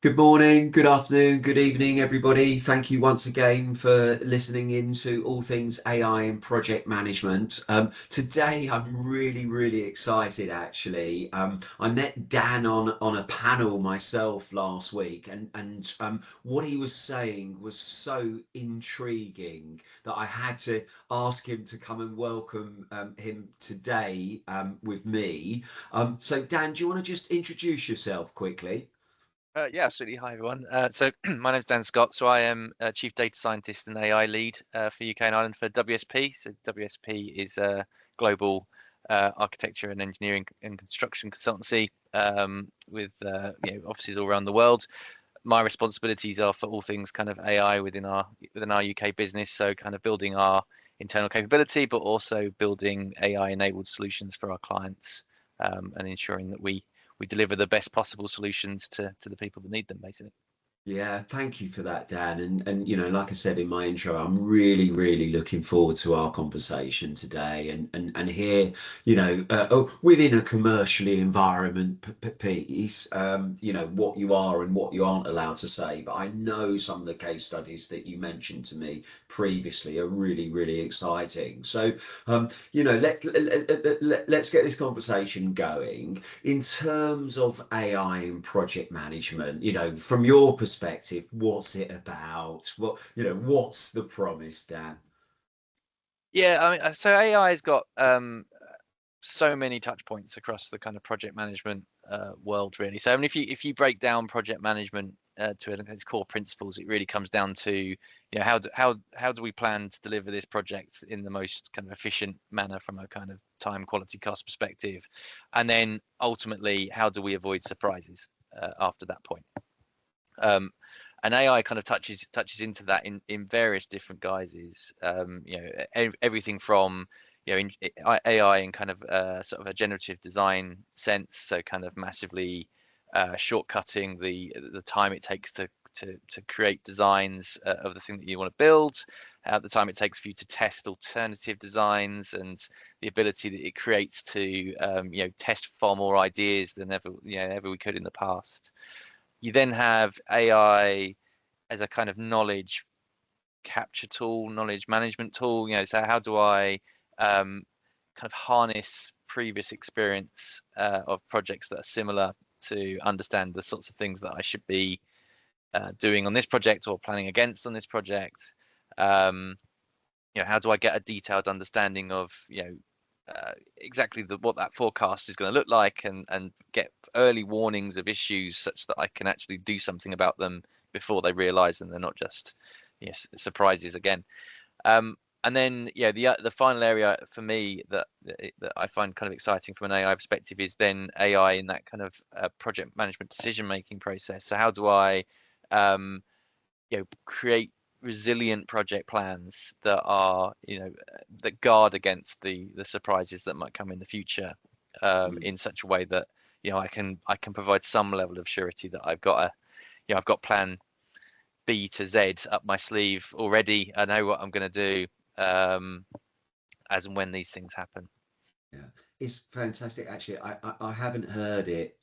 Good morning, good afternoon, good evening, everybody. Thank you once again for listening into all things AI and project management. Today, I'm really excited actually. I met Dan on a panel myself last week, and what he was saying was so intriguing that I had to ask him to come and welcome him today with me. So, Dan, do you want to just introduce yourself quickly? Yeah, absolutely. Hi, everyone. So my name's Dan Scott. So I am Chief Data Scientist and AI Lead for UK and Ireland for WSP. So WSP is a global architecture and engineering and construction consultancy with offices all around the world. My responsibilities are for all things kind of AI within our UK business. So kind of building our internal capability, but also building AI-enabled solutions for our clients and ensuring that we deliver the best possible solutions to the people that need them, basically. Yeah, thank you for that, Dan. And like I said in my intro, I'm really looking forward to our conversation today. And here, within a commercially environment piece, what you are and what you aren't allowed to say. But I know some of the case studies that you mentioned to me previously are really exciting. So, let's get this conversation going in terms of AI and project management. From your perspective, what's it about? What's the promise, Dan? Yeah, I mean, so AI has got so many touch points across the kind of project management world, really. So I mean, if you break down project management to its core principles, it really comes down to how do we plan to deliver this project in the most kind of efficient manner from a kind of time, quality, cost perspective, and then ultimately how do we avoid surprises after that point. And AI kind of touches into that in various different guises. Everything from AI in kind of sort of a generative design sense, so kind of massively shortcutting the time it takes to create designs of the thing that you want to build, the time it takes for you to test alternative designs, and the ability that it creates to test far more ideas than ever we could in the past. You then have AI as a kind of knowledge capture tool, knowledge management tool. So how do I kind of harness previous experience of projects that are similar to understand the sorts of things that I should be doing on this project or planning against on this project? How do I get a detailed understanding of exactly what that forecast is going to look like, and get early warnings of issues such that I can actually do something about them before they realize and they're not just surprises again. And then the final area for me that I find kind of exciting from an AI perspective is then AI in that kind of project management decision making process. So how do I create resilient project plans that are that guard against the surprises that might come in the future, in such a way that I can provide some level of surety that I've got plan B to Z up my sleeve already. I know what I'm going to do as and when these things happen. Yeah, it's fantastic. Actually, I haven't heard it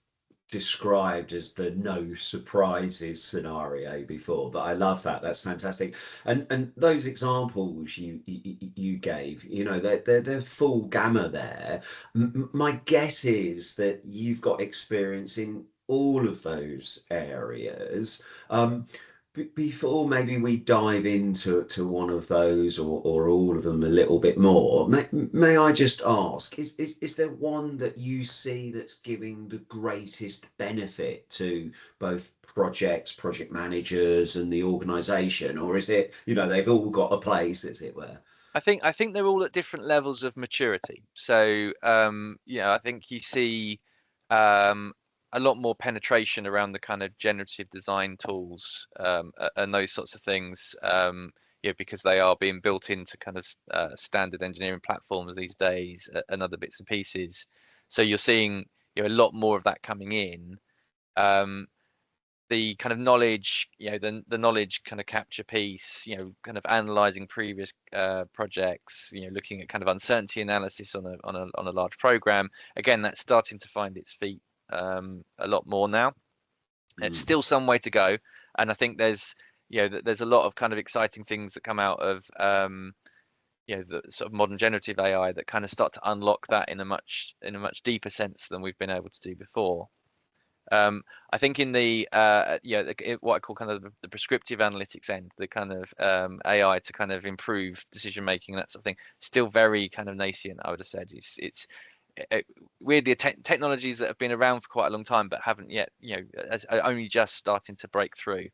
described as the no surprises scenario before, but I love that. That's fantastic. And those examples you gave, they're full gamma there. My guess is that you've got experience in all of those areas. Before maybe we dive into one of those or all of them a little bit more, may I just ask, is there one that you see that's giving the greatest benefit to both projects, project managers, and the organization, or is it, they've all got a place, as it were? I think they're all at different levels of maturity. So I think you see um, a lot more penetration around the kind of generative design tools and those sorts of things. Because they are being built into kind of standard engineering platforms these days, and other bits and pieces. So you're seeing a lot more of that coming in. Um, the kind of knowledge, the knowledge kind of capture piece, kind of analyzing previous projects, looking at kind of uncertainty analysis on a large program. Again, that's starting to find its feet a lot more now. It's Mm. still some way to go, and I think there's there's a lot of kind of exciting things that come out of the sort of modern generative AI that kind of start to unlock that in a much deeper sense than we've been able to do before. I think in the what I call kind of the prescriptive analytics end, the kind of AI to kind of improve decision making, that sort of thing, still very kind of nascent. I would have said it's weirdly technologies that have been around for quite a long time but haven't yet, are only just starting to break through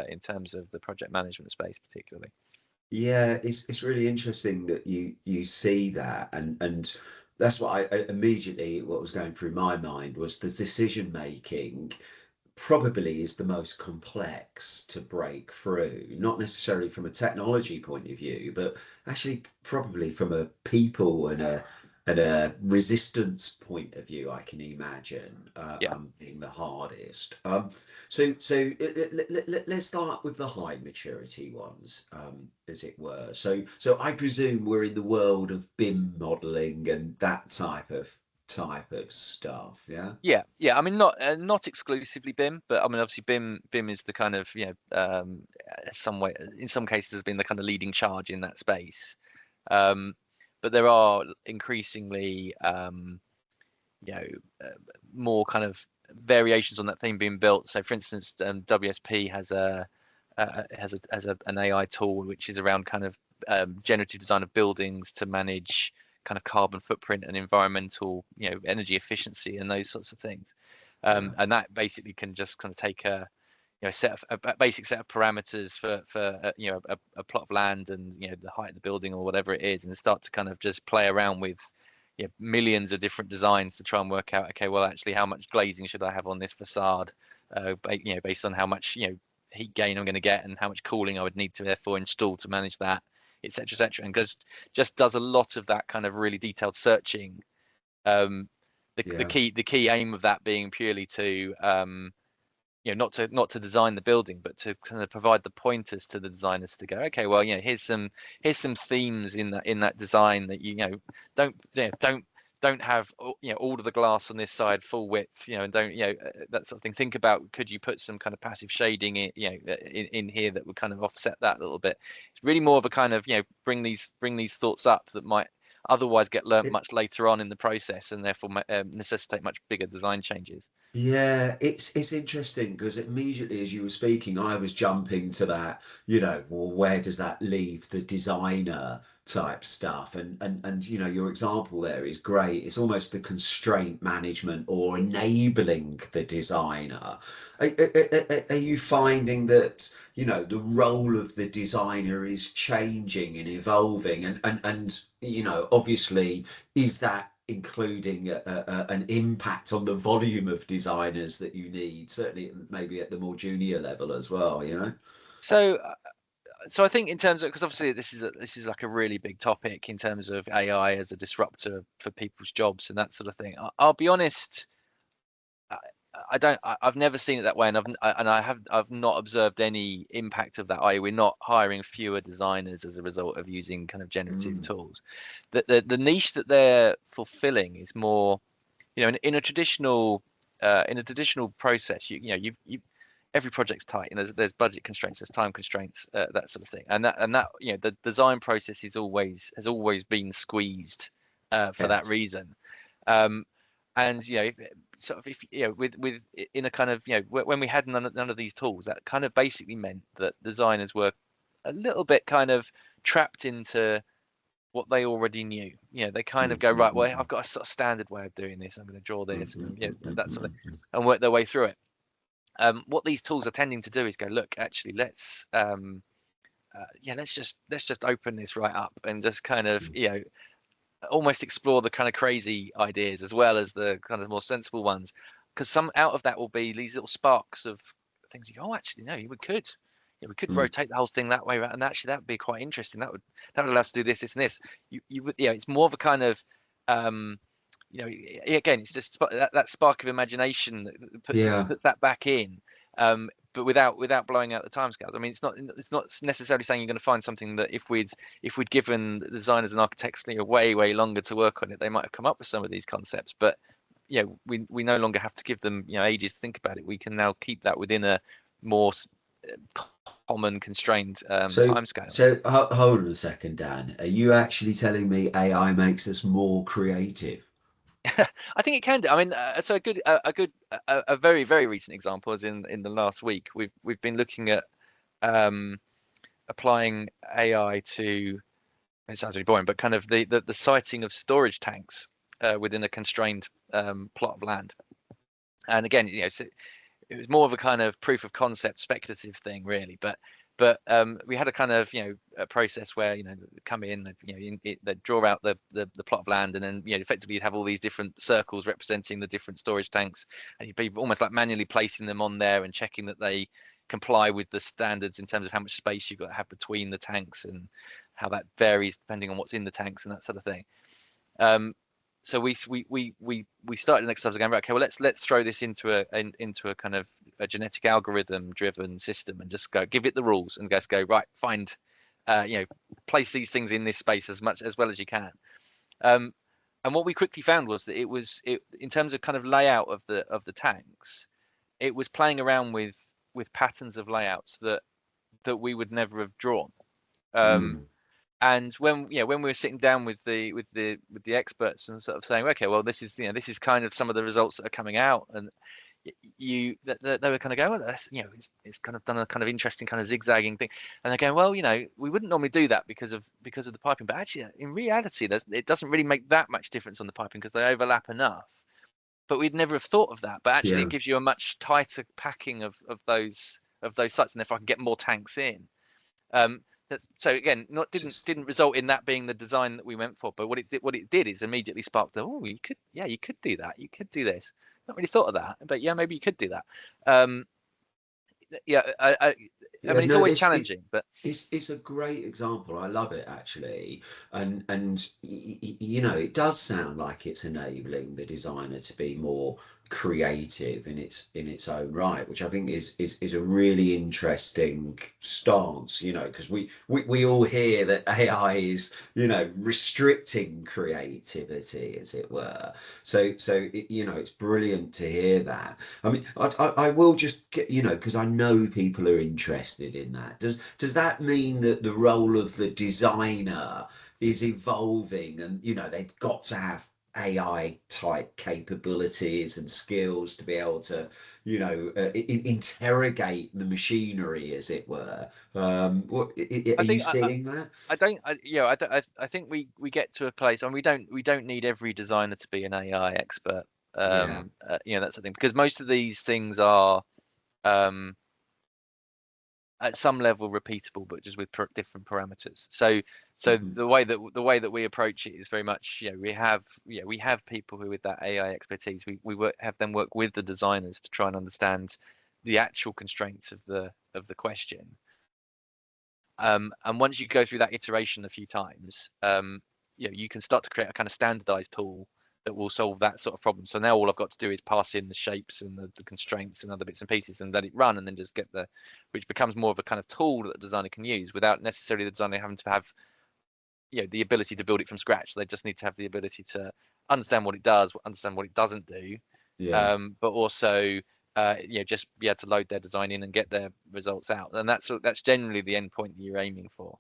in terms of the project management space, particularly. Yeah, it's really interesting that you see that, and that's what I immediately, what was going through my mind was the decision making probably is the most complex to break through, not necessarily from a technology point of view, but actually probably from a people and a resistance point of view, I can imagine Yeah. being the hardest. So let's start with the high maturity ones, as it were. So I presume we're in the world of BIM modeling and that type of stuff, yeah? Yeah. I mean, not exclusively BIM, but I mean, obviously BIM is the kind of some way, in some cases, has been the kind of leading charge in that space. Um, but there are increasingly you know uh, more kind of variations on that theme being built. So, for instance, WSP has an AI tool which is around kind of generative design of buildings to manage kind of carbon footprint and environmental, energy efficiency and those sorts of things. Yeah. And that basically can just kind of take a basic set of parameters for a plot of land and the height of the building or whatever it is, and start to kind of just play around with millions of different designs to try and work out, okay, well, actually, how much glazing should I have on this facade, based on how much heat gain I'm going to get and how much cooling I would need to therefore install to manage that, etc., etc. And just does a lot of that kind of really detailed searching. Um, the Yeah. key aim of that being purely to not to design the building, but to kind of provide the pointers to the designers to go, okay, well, here's some themes in that design that don't don't have all of the glass on this side full width, and don't that sort of thing. Think about, could you put some kind of passive shading in here that would kind of offset that a little bit. It's really more of a kind of bring these thoughts up that might otherwise get learnt It, much later on in the process and therefore necessitate much bigger design changes. Yeah, it's interesting because immediately as you were speaking, I was jumping to that, well, where does that leave the designer type stuff? And your example there is great. It's almost the constraint management or enabling the designer. Are you finding that, the role of the designer is changing and evolving and obviously is that including an impact on the volume of designers that you need, certainly maybe at the more junior level as well? So so I think in terms of, because obviously this is like a really big topic in terms of AI as a disruptor for people's jobs and that sort of thing. I'll be honest, I, I don't. I've never seen it that way, and I've not observed any impact of that. I.e., we're not hiring fewer designers as a result of using kind of generative Mm, tools. The niche that they're fulfilling is more, in a traditional process. You every project's tight, and there's budget constraints, there's time constraints, that sort of thing, and that the design process has always been squeezed for that yes. reason. Um, and sort of, if with in a kind of, when we had none of these tools, that kind of basically meant that designers were a little bit kind of trapped into what they already knew. They kind of Mm, go, mm, right, well, mm, I've got a sort of standard way of doing this. I'm going to draw mm, this, mm, and mm, mm, that sort of thing, mm, and work their way through it. What these tools are tending to do is go, look, actually, let's just open this right up and just kind of, mm. almost explore the kind of crazy ideas as well as the kind of more sensible ones, because some out of that will be these little sparks of things you go, oh, actually, no, we could Mm. rotate the whole thing that way, and actually that would be quite interesting. That would allow us to do this, this, and this. You would, it's more of a kind of, um, again, it's just that spark of imagination that Yeah. puts that back in, but without blowing out the timescales. I mean, it's not necessarily saying you're going to find something that if we'd given designers and architects way longer to work on it, they might have come up with some of these concepts. But we no longer have to give them ages to think about it. We can now keep that within a more common constrained So, timescale. hold on a second, Dan. Are you actually telling me AI makes us more creative? I think it can do. I mean, so a very very recent example is in the last week. We've been looking at applying AI to. It sounds really boring, but kind of the siting of storage tanks within a constrained plot of land. And again, so it was more of a kind of proof of concept, speculative thing, really. But we had a kind of a process where come in, they draw out the plot of land, and then effectively you'd have all these different circles representing the different storage tanks, and you'd be almost like manually placing them on there and checking that they comply with the standards in terms of how much space you've got to have between the tanks and how that varies depending on what's in the tanks and that sort of thing. So we started an exercise again. Right, okay, well let's throw this into a kind of a genetic algorithm driven system and just go give it the rules and just go right, find place these things in this space as well as you can. And what we quickly found was that it in terms of kind of layout of the tanks, it was playing around with patterns of layouts that we would never have drawn. Mm. And when we were sitting down with the experts and sort of saying, okay, well this is kind of some of the results that are coming out, and they were kind of going, well, that's it's kind of done a kind of interesting kind of zigzagging thing, and they're going, well, we wouldn't normally do that because of the piping, but actually in reality it doesn't really make that much difference on the piping because they overlap enough. But we'd never have thought of that. But actually, Yeah. it gives you a much tighter packing of those sites, and if I can get more tanks in. So again, didn't result in that being the design that we went for, but what it did is immediately sparked you could do that, you could do this. Not really thought of that, but yeah, maybe you could do that. I Yeah, mean, it's no, always challenging, but it's a great example. I love it actually, and it does sound like it's enabling the designer to be more creative in its own right, which I think is a really interesting stance. Because we all hear that AI is restricting creativity, as it were. It's brilliant to hear that. I mean, I will just get, because I know people are interested in that. Does that mean that the role of the designer is evolving, and they've got to have AI type capabilities and skills to be able to, interrogate the machinery, as it were? I Are you think seeing that? I don't I think we get to a place, and we don't need every designer to be an AI expert. Yeah. That's the thing, because most of these things are um at some level repeatable, but just with different parameters. So Mhm. the way that we approach it is very much, we have people who with that AI expertise. We have them work with the designers to try and understand the actual constraints of the question. And once you go through that iteration a few times, you can start to create a kind of standardized tool that will solve that sort of problem. So now all I've got to do is pass in the shapes and the constraints and other bits and pieces and let it run, and then just get which becomes more of a kind of tool that the designer can use without necessarily the designer having to have, the ability to build it from scratch. They just need to have the ability to understand what it does, understand what it doesn't do, Yeah. but also just be able to load their design in and get their results out. And that's generally the end point that you're aiming for.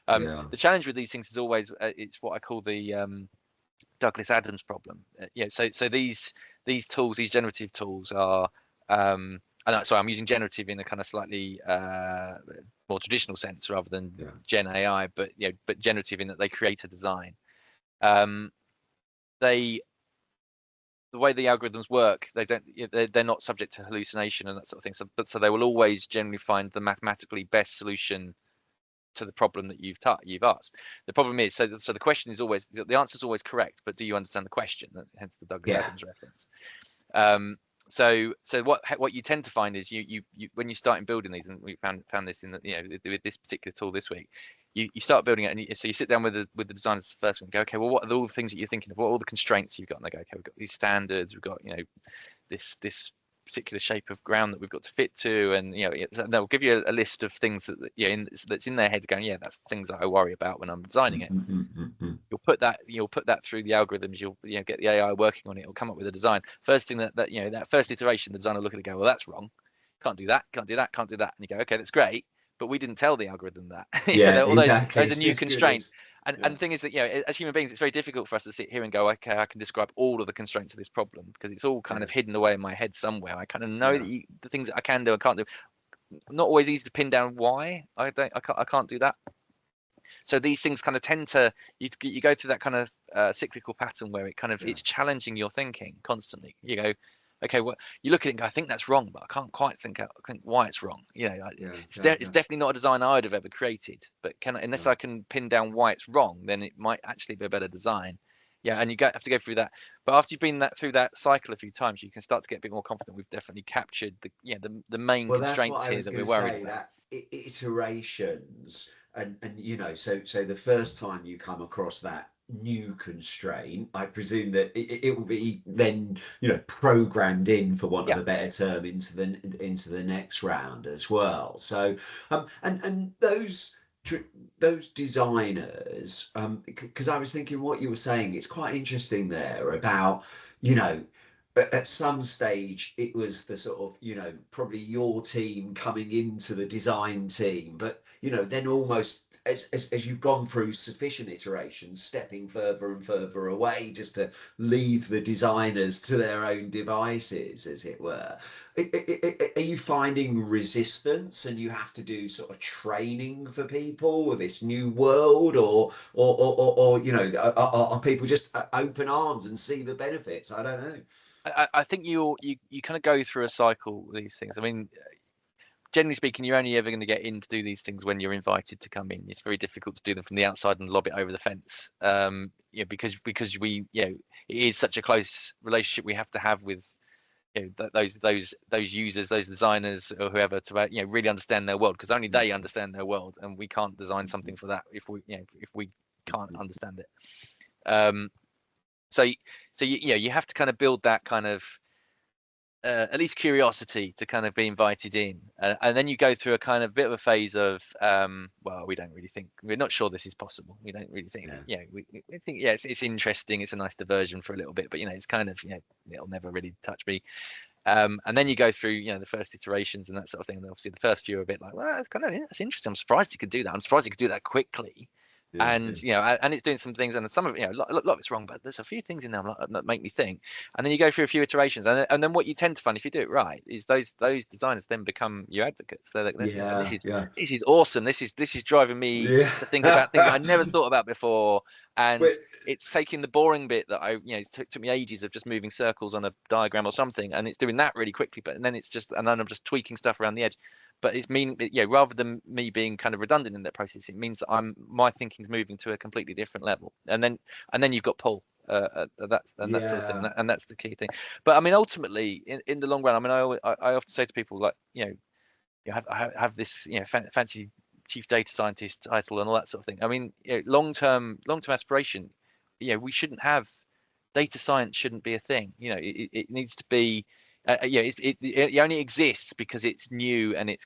Yeah. The challenge with these things is always it's what I call the Douglas Adams problem. So these tools, these generative tools are sorry, I'm using generative in a kind of slightly more traditional sense rather than Yeah. Gen AI, but generative in that they create a design. Um, they The way the algorithms work, they're not subject to hallucination and that sort of thing. So they will always generally find the mathematically best solution to the problem that you've asked. The problem is, so the question is always, the answer is always correct, but do you understand the question? Hence the Douglas Yeah. Adams reference. So what you tend to find is you when you start in building these, and we found this with this particular tool this week, you start building it, and so you sit down with the designers first and go, okay, well, what are all the things that you're thinking of? What are all the constraints you've got? And they go, okay, we've got these standards, we've got this particular shape of ground that we've got to fit to, and they'll give you a list of things that's in their head going, yeah, that's things that I worry about when I'm designing it. You'll put that through the algorithms. You'll get the AI working on it. It'll come up with a design. First thing that first iteration, the designer will look at it and go, well, that's wrong. Can't do that. Can't do that. Can't do that. And you go, okay, that's great, but we didn't tell the algorithm that. Yeah, All exactly. those are It's new as good constraints. as And yeah. the thing is that as human beings, it's very difficult for us to sit here and go, okay, I can describe all of the constraints of this problem because it's all kind Yeah, of hidden away in my head somewhere. I kind of know yeah. that the things that I can do and can't do. Not always easy to pin down why I can't do that. So these things kind of tend to you go through that kind of cyclical pattern where it kind of Yeah, it's challenging your thinking constantly. You go, okay, well, you look at it and go, I think that's wrong, but I can't quite think why it's wrong. yeah, yeah, It's yeah, definitely not a design I'd have ever created. But unless no. I can pin down why it's wrong, then it might actually be a better design. Yeah, and have to go through that. But after you've been through that cycle a few times, you can start to get a bit more confident. We've definitely captured the main Well, that's what constraints I here was that going we're to worried say, about. that iterations, and so the first time you come across that new constraint, I presume that it will be then programmed in, for want of Yeah, a better term, into the next round as well. So and those designers, because I was thinking what you were saying, it's quite interesting there about you know at some stage it was the sort of probably your team coming into the design team, but then almost as you've gone through sufficient iterations, stepping further and further away just to leave the designers to their own devices, as it were. Are you finding resistance and you have to do sort of training for people with this new world, or are people just open arms and see the benefits? I don't know. I think you kind of go through a cycle with these things. I mean, generally speaking, you're only ever going to get in to do these things when you're invited to come in. It's very difficult to do them from the outside and lob it over the fence. Because it is such a close relationship we have to have with those users, those designers, or whoever, to really understand their world, because only they understand their world, and we can't design something for that if we can't understand it. So you have to kind of build that kind of at least curiosity to kind of be invited in, and then you go through a kind of bit of a phase of well, we're not sure this is possible. We don't really think, Yeah. we think, it's interesting, it's a nice diversion for a little bit, but it's kind of, it'll never really touch me. And then you go through the first iterations and that sort of thing, and obviously the first few are a bit like, well, it's kind of, that's interesting, I'm surprised you could do that, I'm surprised you could do that quickly. Yeah, And and it's doing some things, and some of a lot of it's wrong, but there's a few things in there that make me think. And then you go through a few iterations, and then what you tend to find, if you do it right, is those designers then become your advocates. They're like, this yeah, is yeah, awesome. This is driving me yeah. to think about things I never thought about before. And But it's taking the boring bit that it took me ages of just moving circles on a diagram or something, and it's doing that really quickly. But then I'm just tweaking stuff around the edge. But it's rather than me being kind of redundant in that process, it means that my thinking's moving to a completely different level. And then you've got pull, that sort of thing, yeah, and that's the key thing. But I mean, ultimately, in the long run, I mean, I often say to people, like, I have this fancy chief data scientist title and all that sort of thing. I mean, long term aspiration, we shouldn't have data science, shouldn't be a thing. It needs to be. It only exists because it's new, and it's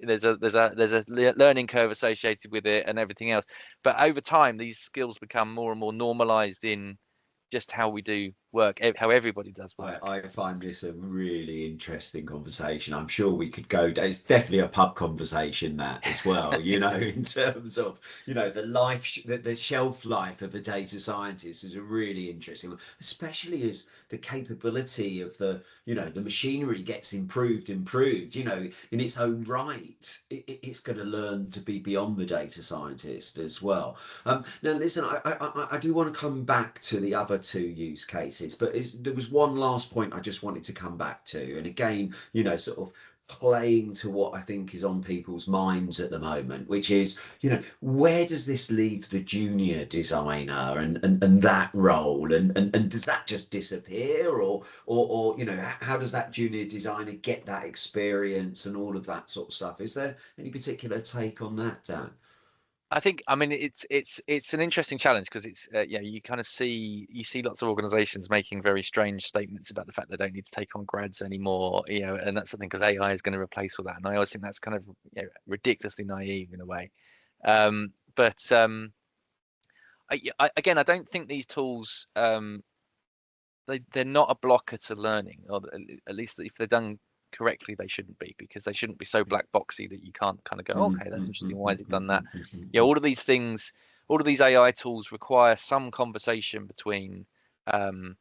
there's a learning curve associated with it and everything else. But over time, these skills become more and more normalized in just how we do work, how everybody does work. I find this a really interesting conversation. I'm sure we could go. It's definitely a pub conversation, that as well. In terms of the shelf life of a data scientist is a really interesting one, especially as the capability of the machinery gets improved. In its own right. It's going to learn to be beyond the data scientist as well. Now, listen, I do want to come back to the other two use cases, but there was one last point I just wanted to come back to. And again, sort of playing to what I think is on people's minds at the moment, which is, where does this leave the junior designer and that role? And does that just disappear? Or how does that junior designer get that experience and all of that sort of stuff? Is there any particular take on that, Dan? I think, I mean, it's an interesting challenge because it's yeah, you kind of see lots of organizations making very strange statements about the fact they don't need to take on grads anymore, and that's something because AI is going to replace all that, and I always think that's kind of ridiculously naive in a way. But again, I don't think these tools they're not a blocker to learning, or at least if they're done correctly, they shouldn't be, because they shouldn't be so black boxy that you can't kind of go, okay, that's interesting. Why has it done that? Yeah, all of these things, all of these AI tools require some conversation between the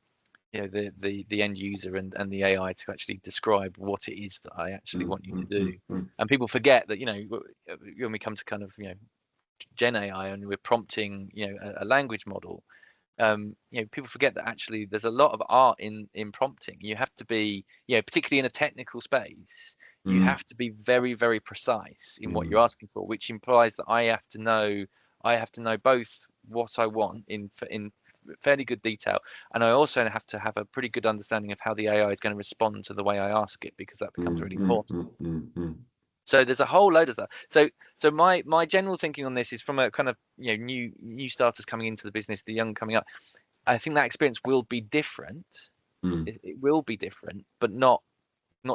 end user and the AI to actually describe what it is that I actually want you to do. And people forget that when we come to kind of Gen AI and we're prompting a language model, people forget that actually there's a lot of art in prompting. You have to be, particularly in a technical space, you have to be very, very precise in what you're asking for, which implies that I have to know both what I want in fairly good detail, and I also have to have a pretty good understanding of how the AI is going to respond to the way I ask it, because that becomes really important. So there's a whole load of stuff. So my general thinking on this is from a kind of new starters coming into the business, the young coming up. I think that experience will be different. It will be different, but not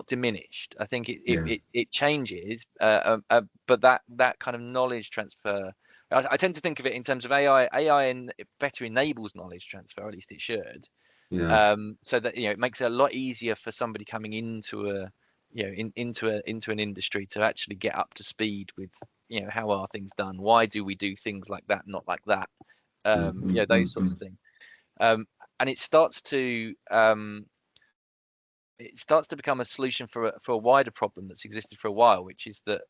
diminished. I think it changes, but that kind of knowledge transfer. I tend to think of it in terms of AI. It better enables knowledge transfer, or at least it should. So that it makes it a lot easier for somebody coming into into an industry to actually get up to speed with how are things done, why do we do things like that, not like that, those sorts of things, and it starts to become a solution for a wider problem that's existed for a while, which is that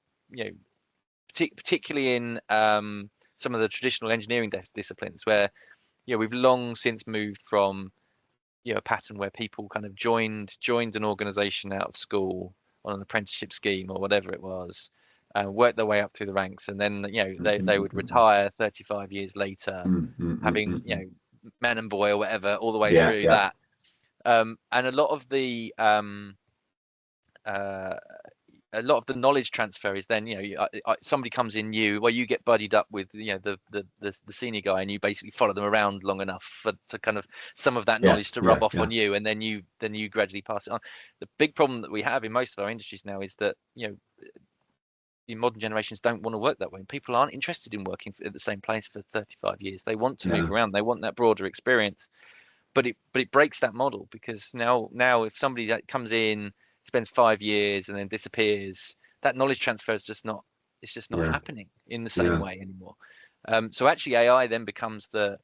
particularly in some of the traditional engineering disciplines where we've long since moved from a pattern where people kind of joined an organization out of school on an apprenticeship scheme or whatever it was, worked their way up through the ranks, and then they would retire 35 years later, having man and boy or whatever all the way through that. And a lot of the knowledge transfer is then somebody comes in new, well, you get buddied up with the senior guy, and you basically follow them around long enough to kind of some of that knowledge to rub off on you, and then you gradually pass it on. The big problem that we have in most of our industries now is that the modern generations don't want to work that way. People aren't interested in working at the same place for 35 years. They want to move around. They want that broader experience. But it breaks that model, because now if somebody that comes in, spends 5 years and then disappears, that knowledge transfer is just not happening in the same way anymore. So actually AI then becomes the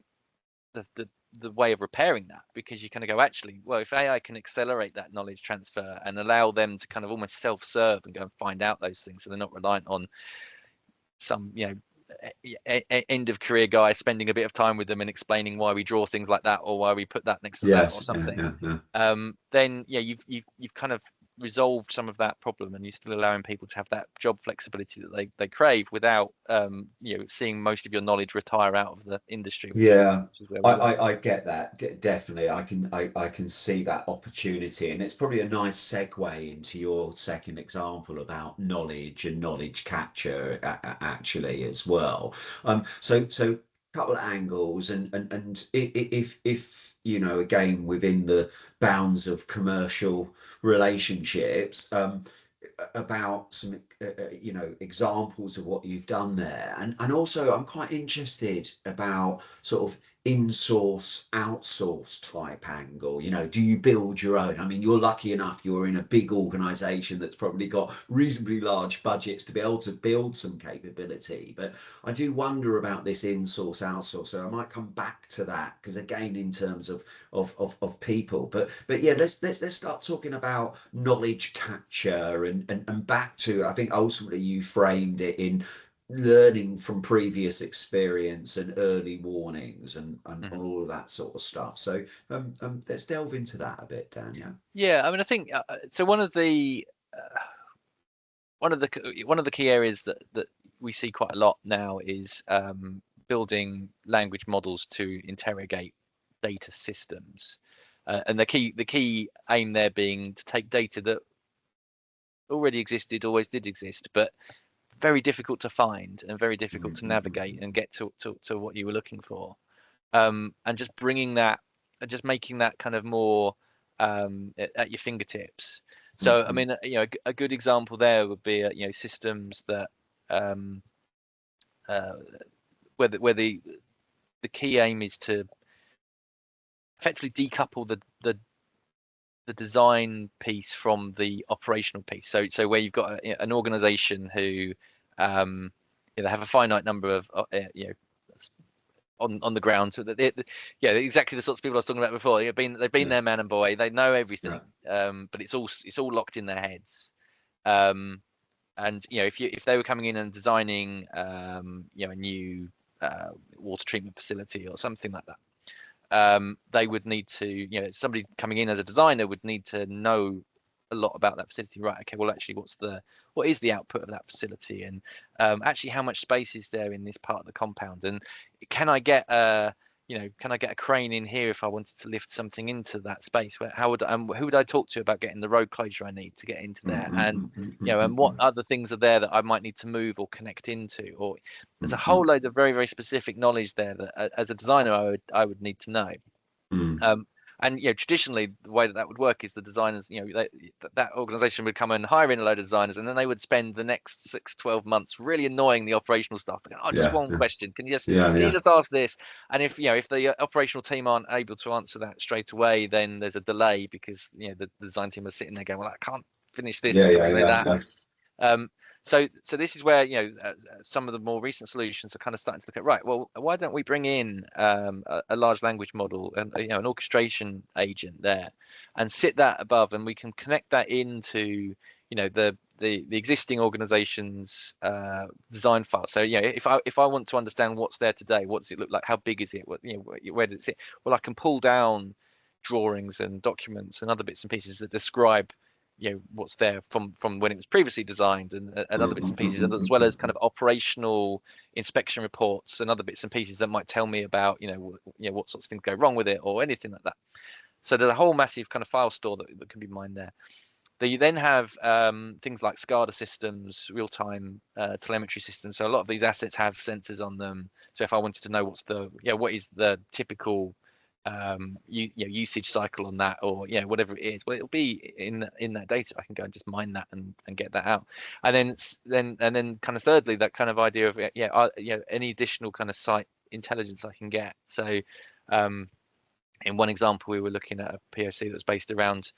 way of repairing that, because you kind of go, actually, well, if AI can accelerate that knowledge transfer and allow them to kind of almost self-serve and go and find out those things, so they're not reliant on some end of career guy spending a bit of time with them and explaining why we draw things like that, or why we put that next to that or something, then you've kind of resolved some of that problem, and you're still allowing people to have that job flexibility that they crave without seeing most of your knowledge retire out of the industry, which is where we I get that. Definitely, I can see that opportunity, and it's probably a nice segue into your second example about knowledge and knowledge capture actually as well. So couple of angles, and if again within the bounds of commercial relationships, about some examples of what you've done there, and also I'm quite interested about sort of in-source outsource type angle. Do you build your own? I mean, you're lucky enough, you're in a big organization that's probably got reasonably large budgets to be able to build some capability, but I do wonder about this in-source outsource, so I might come back to that, because again, in terms of people, but yeah, let's start talking about knowledge capture, and back to, I think ultimately you framed it in learning from previous experience and early warnings and all of that sort of stuff. So let's delve into that a bit, Dan. I mean, I think so one of the key areas that we see quite a lot now is building language models to interrogate data systems, and the key aim there being to take data that already existed, always did exist, but very difficult to find and very difficult to navigate Mm-hmm. and get to what you were looking for. And just bringing that, just making that kind of more at your fingertips. So I Mm-hmm. mean, a good example there would be systems that um, uh, where the key aim is to effectively decouple the design piece from the operational piece. So where you've got an organization who they have a finite number of on the ground. So that exactly the sorts of people I was talking about before. They've been Yeah. there, man and boy. They know Yeah. everything, but it's all locked in their heads. Um, and if they were coming in and designing a new water treatment facility or something like that, they would need to, somebody coming in as a designer would need to know a lot about that facility. Right, okay, well actually what is the output of that facility, and actually how much space is there in this part of the compound, and can I get a crane in here if I wanted to lift something into that space? How would who would I talk to about getting the road closure I need to get into there? And and what other things are there that I might need to move or connect into? Or there's a whole load of very, very specific knowledge there that as a designer I would need to know. Um, and traditionally the way that would work is the designers, that organization would come and hire in a load of designers, and then they would spend the next 6-12 months really annoying the operational staff. Oh, just Yeah. one question. Can you Yeah. just ask this? And if the operational team aren't able to answer that straight away, then there's a delay because the design team is sitting there going, well, I can't finish this Yeah. until I Yeah. know that. Yeah. So this is where some of the more recent solutions are kind of starting to look at, right, well, why don't we bring in a large language model and an orchestration agent there, and sit that above, and we can connect that into the existing organization's design file. So if I want to understand what's there today, what does it look like, how big is it, where does it sit, well, I can pull down drawings and documents and other bits and pieces that describe what's there from when it was previously designed, and other bits and pieces, and as well as kind of operational inspection reports and other bits and pieces that might tell me about what sorts of things go wrong with it or anything like that. So there's a whole massive kind of file store that can be mined there. You then have things like SCADA systems, real-time telemetry systems. So a lot of these assets have sensors on them. So if I wanted to know what is the typical usage cycle on that, or whatever it is, well, it'll be in that data. I can go and just mine that and get that out. And then kind of thirdly, that kind of idea of any additional kind of site intelligence I can get. So in one example, we were looking at a POC that was based around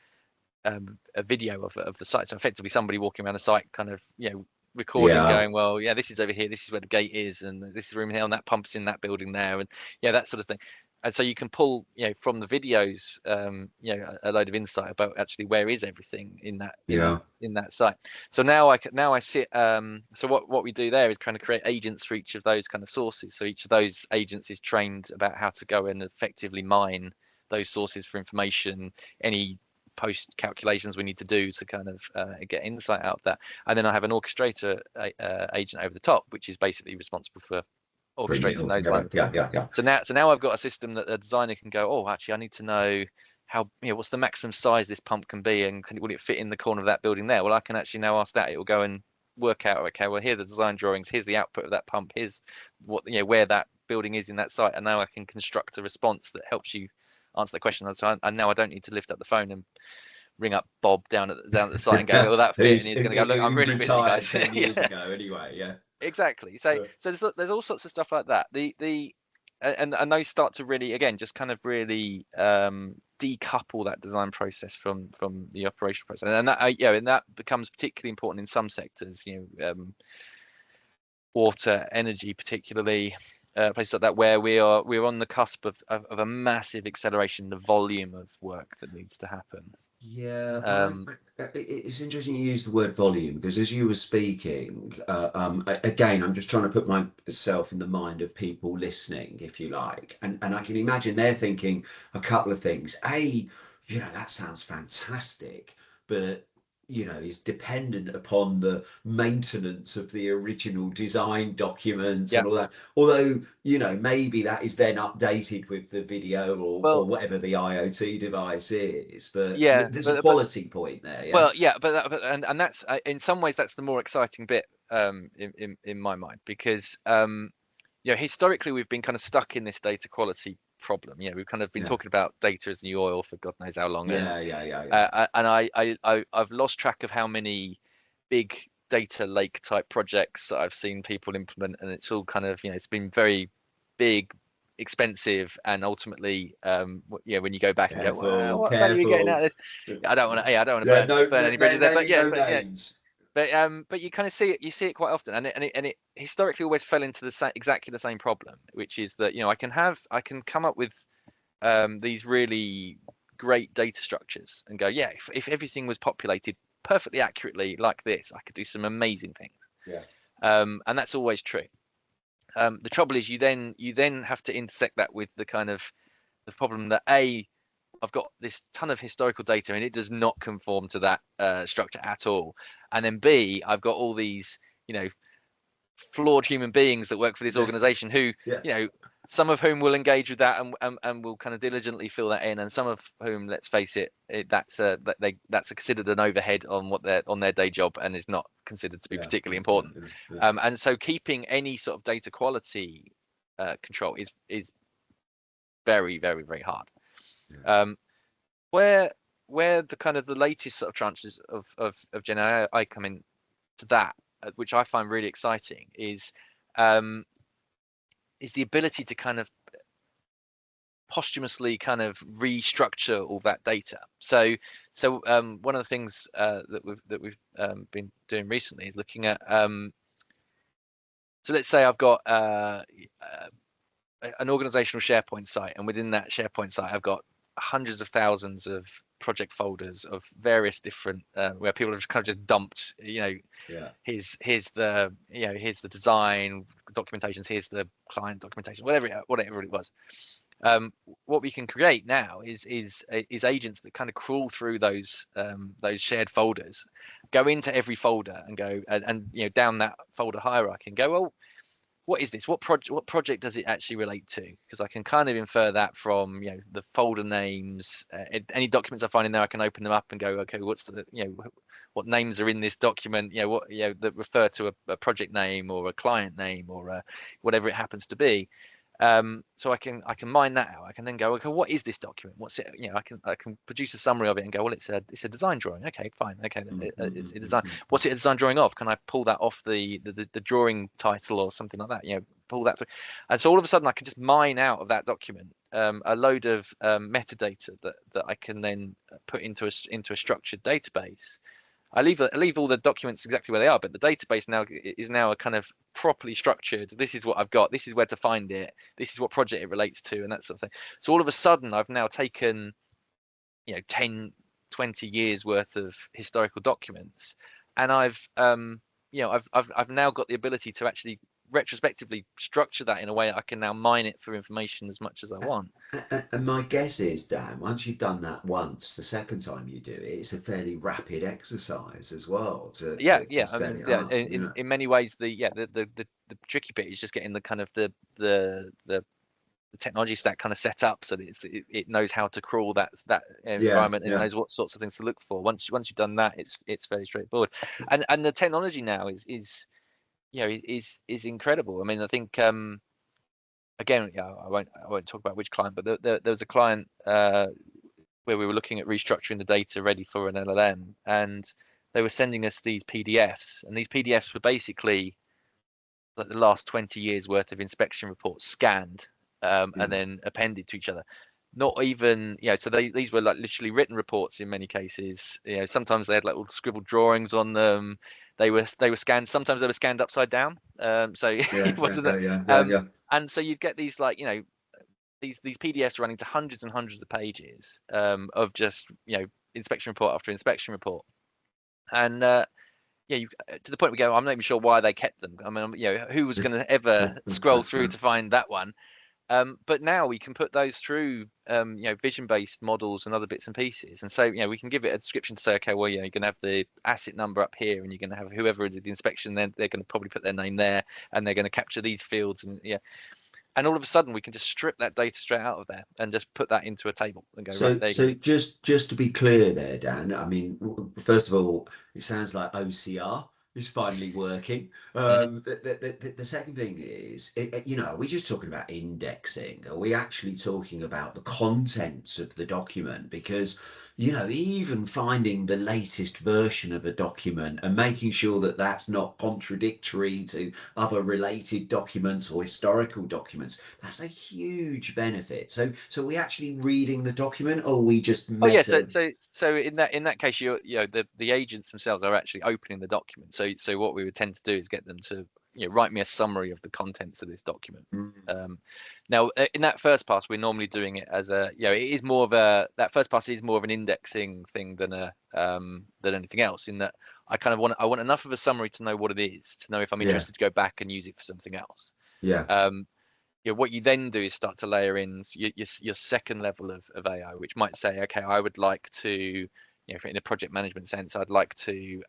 a video of the site. So effectively somebody walking around the site kind of recording, Yeah. going, well, this is over here, this is where the gate is, and this is the room here, and that pump's in that building there, and that sort of thing. And so you can pull from the videos a load of insight about actually where is everything in that Yeah. in that site. So now I sit so what we do there is kind of create agents for each of those kind of sources. So each of those agents is trained about how to go and effectively mine those sources for information, any post calculations we need to do to kind of get insight out of that. And then I have an orchestrator agent over the top, which is basically responsible for Bringing it orchestrating all those lines together. of Yeah. things. Yeah. Yeah. So now I've got a system that a designer can go, oh, actually, I need to know how what's the maximum size this pump can be, and will it fit in the corner of that building there? Well, I can actually now ask that. It will go and work out, okay, well, here are the design drawings, here's the output of that pump, here's what where that building is in that site, and now I can construct a response that helps you answer that question. And now I don't need to lift up the phone and ring up Bob down at the site and go, will that fit? And he's going to go, look, I'm Who really busy, retired guys. 10 years Yeah, ago anyway. Yeah. exactly. So Yeah. there's all sorts of stuff like that. And those start to really, again, just kind of really decouple that design process from the operational process, and that and that becomes particularly important in some sectors, water, energy, particularly places like that, where we're on the cusp of a massive acceleration in the volume of work that needs to happen. Yeah, Um, it's interesting you use the word volume because as you were speaking, again, I'm just trying to put myself in the mind of people listening, if you like, and I can imagine they're thinking a couple of things. That sounds fantastic, but is dependent upon the maintenance of the original design documents yeah. and all that. Although, maybe that is then updated with the video or Well, whatever the IoT device is, but yeah, there's a but quality point there, yeah? well, yeah, but and that's in some ways that's the more exciting bit in my mind, because historically we've been kind of stuck in this data quality problem. We've kind of been talking about data as new oil for God knows how long. Yeah, And I've lost track of how many big data lake type projects that I've seen people implement, and it's all kind of, it's been very big, expensive, and ultimately, when you go back and go, well, careful, what value are you getting out of this? I don't want to Yeah, no, burn any bridges there, naming no names. but you kind of see it quite often, and it historically always fell into exactly the same problem, which is that I can come up with these really great data structures and go, yeah, if everything was populated perfectly accurately like this, I could do some amazing things. Yeah. And that's always true. The trouble is you then have to intersect that with the kind of the problem that I've got this ton of historical data and it does not conform to that structure at all, and then B, I've got all these flawed human beings that work for this organization who Yeah. some of whom will engage with that and will kind of diligently fill that in, and some of whom, let's face it, that's considered an overhead on their day job and is not considered to be particularly important. And so keeping any sort of data quality control is very, very, very hard. Where the kind of the latest sort of tranches of Gen AI come in to that, which I find really exciting, is the ability to kind of posthumously kind of restructure all that data. So one of the things that we've been doing recently is looking at so let's say I've got an organizational SharePoint site, and within that SharePoint site I've got hundreds of thousands of project folders of various different where people have kind of just dumped, here's the design documentations, here's the client documentation, whatever it was. What we can create now is agents that kind of crawl through those shared folders, go into every folder and go and down that folder hierarchy and go, well, what is this? What project does it actually relate to? Because I can kind of infer that from the folder names. Any documents I find in there, I can open them up and go, okay, what's the what names are in this document? That refer to a project name or a client name or whatever it happens to be. So I can mine that out. I can then go, okay, what is this document? What's it? I can produce a summary of it and go, well, it's a design drawing. Okay, fine. Okay, design. What's it a design drawing of? Can I pull that off the drawing title or something like that? Pull that. And so all of a sudden, I can just mine out of that document a load of metadata that I can then put into a structured database. I leave all the documents exactly where they are, but the database now is a kind of properly structured. This is what I've got. This is where to find it. This is what project it relates to, and that sort of thing. So all of a sudden, I've now taken, 10, 20 years worth of historical documents, and I've now got the ability to actually retrospectively structure that in a way I can now mine it for information as much as I want. And my guess is, Dan, once you've done that once, the second time you do it, it's a fairly rapid exercise as well to set it up. In many ways, the tricky bit is just getting the kind of the technology stack kind of set up so that it knows how to crawl that environment and knows what sorts of things to look for. Once you've done that, it's very straightforward. And the technology now is incredible. I mean, I think again, I won't talk about which client, but there was a client where we were looking at restructuring the data ready for an LLM, and they were sending us these PDFs, and these PDFs were basically like the last 20 years worth of inspection reports scanned and then appended to each other. Not even, so these were like literally written reports in many cases. Sometimes they had like little scribbled drawings on them. They were scanned. Sometimes they were scanned upside down. So it wasn't. And so you'd get these like these PDFs running to hundreds and hundreds of pages of just inspection report after inspection report, and to the point we go, I'm not even sure why they kept them. I mean, who was going to ever scroll through to find that one? But now we can put those through, vision-based models and other bits and pieces. And so, we can give it a description to say, okay, well, you're going to have the asset number up here, and you're going to have whoever did the inspection, then they're going to probably put their name there, and they're going to capture these fields, and all of a sudden we can just strip that data straight out of there and just put that into a table and go, right, there you So go. just to be clear there, Dan, I mean, first of all, it sounds like OCR. is finally working. Mhm. The second thing is, are we just talking about indexing? Are we actually talking about the contents of the document? Because, even finding the latest version of a document and making sure that that's not contradictory to other related documents or historical documents, that's a huge benefit. So are we actually reading the document, or are we just Oh yeah, so meta? in that case, the agents themselves are actually opening the document. So what we would tend to do is get them to write me a summary of the contents of this document. Mm, Um, Now in that first pass, we're normally doing it as a it is more of a that first pass is more of an indexing thing than anything else. In that I want enough of a summary to know what it is, to know if I'm yeah, interested to go back and use it for something else. yeah. Um, what you then do is start to layer in your second level of AI, which might say, okay, I would like to, in a project management sense, I'd like to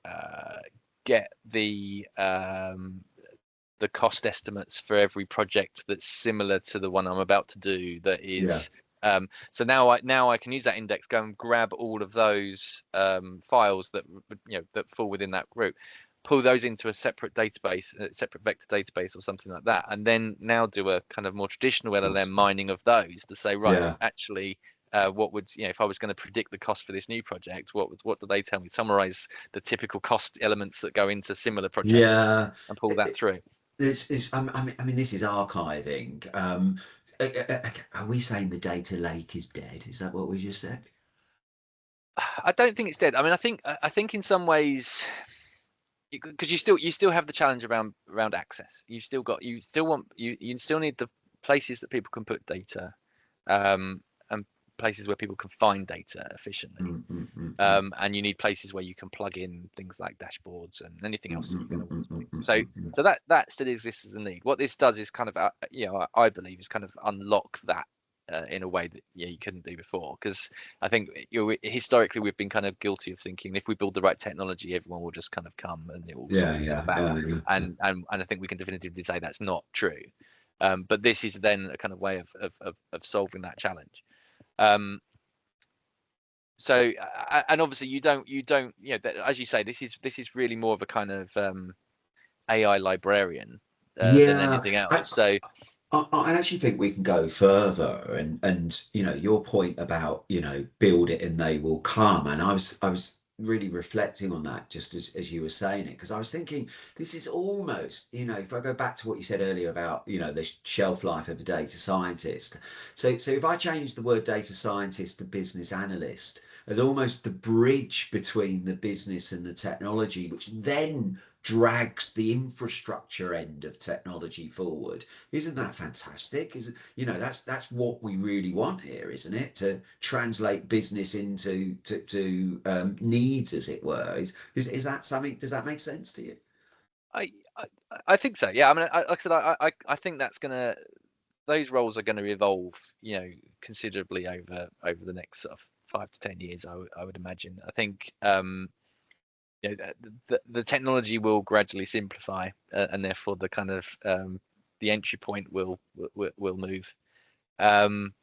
uh, get the cost estimates for every project that's similar to the one I'm about to do. That Yeah. is, so now I can use that index, go and grab all of those files that fall within that group, pull those into a separate database, a separate vector database or something like that, and then now do a kind of more traditional LLM Awesome. mining of those to say, right, Yeah. actually, what would if I was going to predict the cost for this new project, what do they tell me? Summarize the typical cost elements that go into similar projects Yeah. and pull that through. This is, I mean, this is archiving. Are we saying the data lake is dead? Is that what we just said? I don't think it's dead. I mean, I think in some ways, because you still have the challenge around access. You still need the places that people can put data, and places where people can find data efficiently. Mm, mm, mm, mm, And you need places where you can plug in things like dashboards and anything mm, else that mm, you're going mm, to want mm, to do. mm, So mm, mm. so that still exists as a need. What this does is kind of I believe is kind of unlock that in a way that you couldn't do before. Because I think historically we've been kind of guilty of thinking if we build the right technology, everyone will just kind of come and it will Yeah, sort itself yeah, out. yeah, yeah, yeah. And I think we can definitively say that's not true. But this is then a kind of way of solving that challenge. Um, and obviously you don't as you say, this is really more of a kind of AI librarian than Yeah, anything else. I, So I actually think we can go further, and your point about build it and they will come, and I was really reflecting on that just as you were saying it, because I was thinking this is almost, if I go back to what you said earlier about the shelf life of a data scientist. So if I change the word data scientist to business analyst as almost the bridge between the business and the technology, which then drags the infrastructure end of technology forward. Isn't that fantastic? Is that's what we really want here, isn't it? To translate business into needs, as it were. Is that something? Does that make sense to you? I I, I think so. Yeah. I mean, like I said, I think those roles are going to evolve, considerably over the next sort of 5 to 10 years. I would imagine. I think the technology will gradually simplify, and therefore the kind of the entry point will move. Um,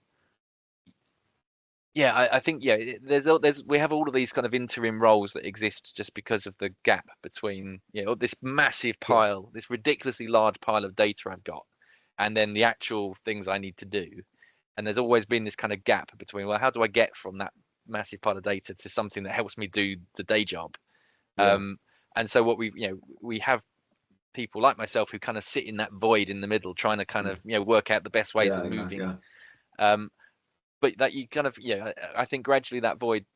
yeah, I think there's we have all of these kind of interim roles that exist just because of the gap between this massive Yeah, pile, this ridiculously large pile of data I've got, and then the actual things I need to do. And there's always been this kind of gap between, well, how do I get from that massive pile of data to something that helps me do the day job? yeah, And so what we have people like myself who kind of sit in that void in the middle, trying to kind yeah, of work out the best ways of yeah, yeah, moving. yeah, Um, but that you kind of I think gradually that void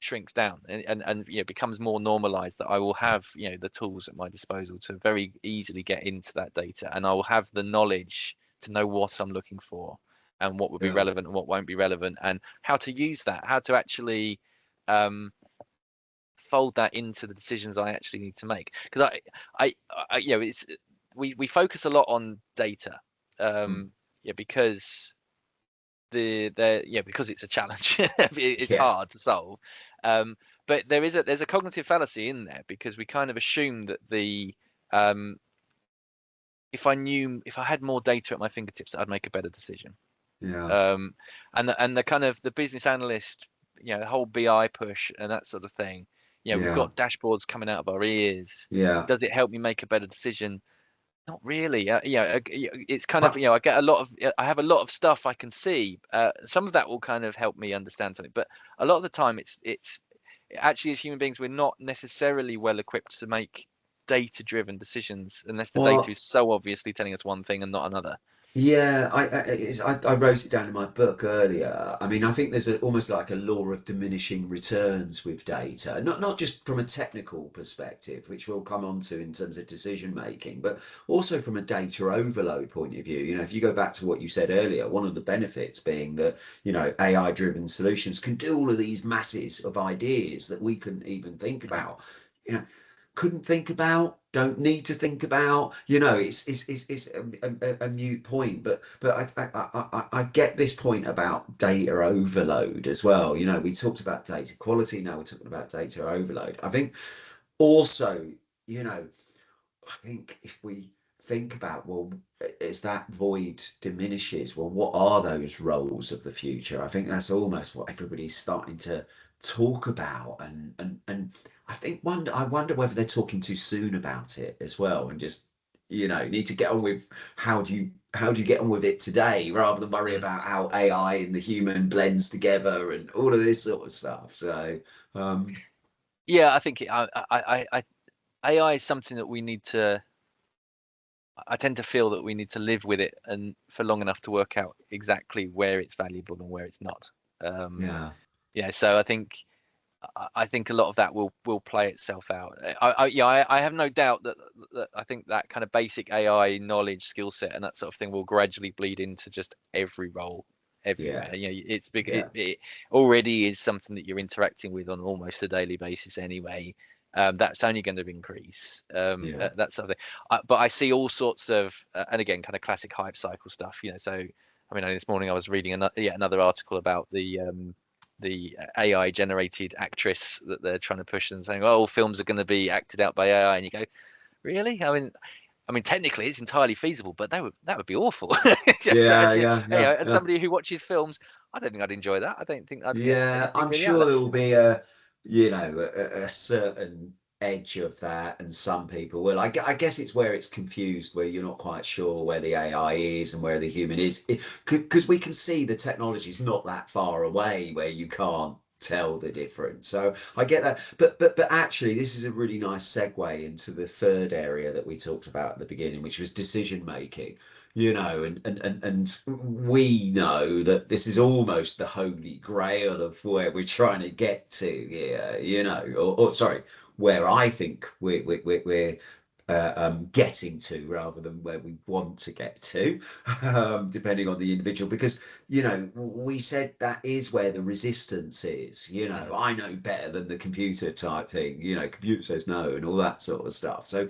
shrinks down and becomes more normalized, that I will have the tools at my disposal to very easily get into that data, and I will have the knowledge to know what I'm looking for and what would be yeah, relevant and what won't be relevant, and how to use that, how to actually um, fold that into the decisions I actually need to make. Because it's we focus a lot on data, mm, because because it's a challenge. It's yeah, hard to solve, um, but there's a cognitive fallacy in there, because we kind of assume that um, if I had more data at my fingertips, I'd make a better decision. yeah, And the kind of the business analyst, the whole BI push and that sort of thing. We've Yeah. got dashboards coming out of our ears. Yeah. Does it help me make a better decision? Not really. It's kind of, I, I get a lot of, I have a lot of stuff I can see. Some of that will kind of help me understand something, but a lot of the time it's actually, as human beings, we're not necessarily well equipped to make data-driven decisions unless the data well, is so obviously telling us one thing and not another. Yeah, I wrote it down in my book earlier. I mean, I think there's almost like a law of diminishing returns with data, not just from a technical perspective, which we'll come on to in terms of decision making, but also from a data overload point of view. If you go back to what you said earlier, one of the benefits being that, AI driven solutions can do all of these masses of ideas that we couldn't even think Mhm. about. You know, couldn't think about, don't need to think about. It's a mute point. But I get this point about data overload as well. We talked about data quality. Now we're talking about data overload. I think also, you know, I think if we think about, well, as that void diminishes, well, what are those roles of the future? I think that's almost what everybody's starting to talk about, and I wonder whether they're talking too soon about it as well, and just need to get on with how do you get on with it today, rather than worry Mm. about how AI and the human blends together and all of this sort of stuff. So, Yeah, I think AI is something that we need to. I tend to feel that we need to live with it and for long enough to work out exactly where it's valuable and where it's not. Um, yeah, so I think a lot of that will play itself out. I have no doubt that I think that kind of basic AI knowledge, skill set, and that sort of thing will gradually bleed into just every role yeah, everywhere. It's big. yeah, It already is something that you're interacting with on almost a daily basis anyway. That's only going to increase. yeah. That sort of thing. But I see all sorts of, and again, kind of classic hype cycle stuff. So I mean, this morning I was reading another article about the AI generated actress that they're trying to push and saying, oh, films are going to be acted out by AI, and you go, really? I mean, technically it's entirely feasible, but that would be awful. So Yeah, actually, yeah, yeah, as yeah. somebody who watches films, I don't think I'd enjoy that. I don't think I'd get Yeah, anything I'm really out of sure that. there will be a certain edge of that, and some people will. I guess it's where it's confused, where you're not quite sure where the AI is and where the human is, because we can see the technology's not that far away where you can't tell the difference. So I get that, but actually, this is a really nice segue into the third area that we talked about at the beginning, which was decision making. And we know that this is almost the holy grail of where we're trying to get to here, or sorry, where I think we're getting to, rather than where we want to get to, depending on the individual. Because we said that is where the resistance is. Mhm. I know better than the computer type thing. Computer says no, and all that sort of stuff. So